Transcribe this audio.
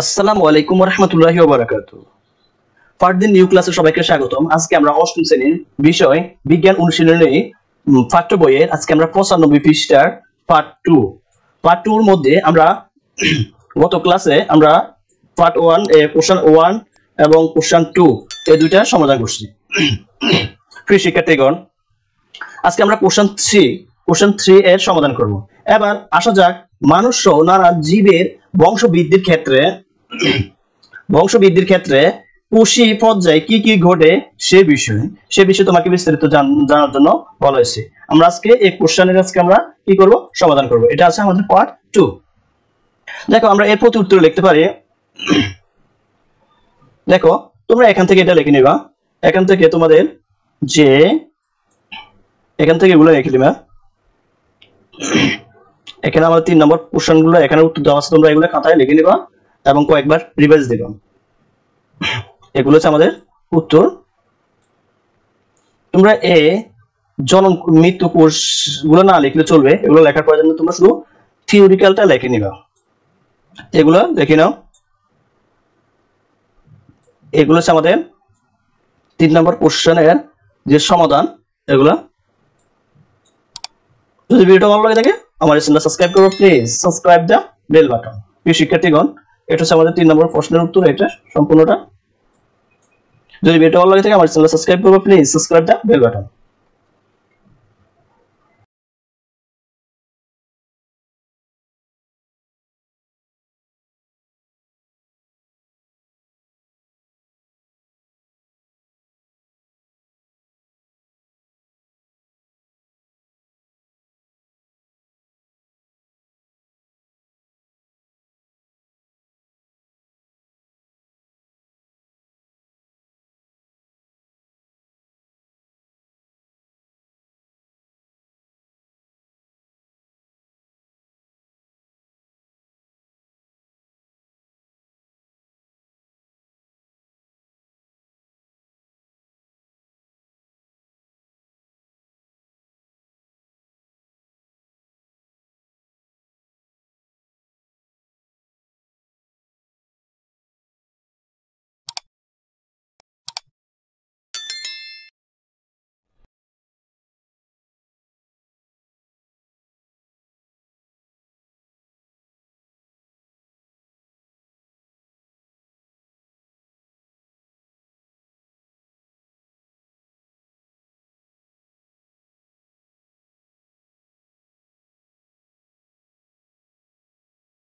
আসসালামু আলাইকুম ওয়া রাহমাতুল্লাহি ওয়া বারাকাতুহু। ফারদিন নিউ ক্লাসে সবাইকে স্বাগতম। আজকে আমরা অষ্টম শ্রেণীর বিষয় বিজ্ঞান অনুশীলনী পাঠ্য বইয়ের আজকে আমরা 95 পৃষ্ঠার পার্ট 2 এর মধ্যে আমরা গত ক্লাসে আমরা পার্ট 1 কোশ্চেন 1 এবং কোশ্চেন 2 এই দুইটা সমাধান করছি। প্রিয় শিক্ষার্থীগণ, আজকে আমরা কোশ্চেন 3 এর সমাধান করব। এবার আসা যাক মানুষ সহ নানা জীবের বংশবৃদ্ধির ক্ষেত্রে কোষী পর্যায়ে কি কি ঘটে সে বিষয়ে তোমাকে বিস্তারিত জানার জন্য বলা হয়েছে। আমরা আজকে এই কোশ্চেনের আমরা কি করব, সমাধান করব। এটা আছে আমাদের পার্ট 2। দেখো, আমরা এর প্রতি উত্তর লিখতে পারি। দেখো, তোমরা এখান থেকে এটা লিখে নিবা। এখান থেকে তোমাদের এখান থেকে এগুলো লিখে নিবা। এখানে আমাদের 3 নম্বর কোশ্চেনগুলো এখানে উত্তর দেওয়া আছে, তোমরা এগুলো খাতায় লিখে নিবা এবং কয়েকবার রিভাইজ দিবা। এগুলো হচ্ছে আমাদের উত্তর। তোমরা জন্ম মৃত্যু কোষগুলো না লিখলে চলবে, এগুলো লেখার প্রয়োজন নেই, তোমরা শুধু থিওরিক্যালটা লিখে নিবা। এগুলো লিখে নাও। এগুলো হচ্ছে আমাদের 3 নম্বর কোশ্চেনের যে সমাধান। এগুলো যদি ভিডিওটা ভালো লাগে থাকে আমার চ্যানেলটা সাবস্ক্রাইব করো, please subscribe the bell button. প্রিয় শিক্ষার্থীগণ, এটা হচ্ছে আমাদের 3 নম্বর প্রশ্নের উত্তর, এটা সম্পূর্ণটা। যদি ভিডিওটা ভালো লাগে থাকে আমার চ্যানেলটা সাবস্ক্রাইব করো, please subscribe the bell button.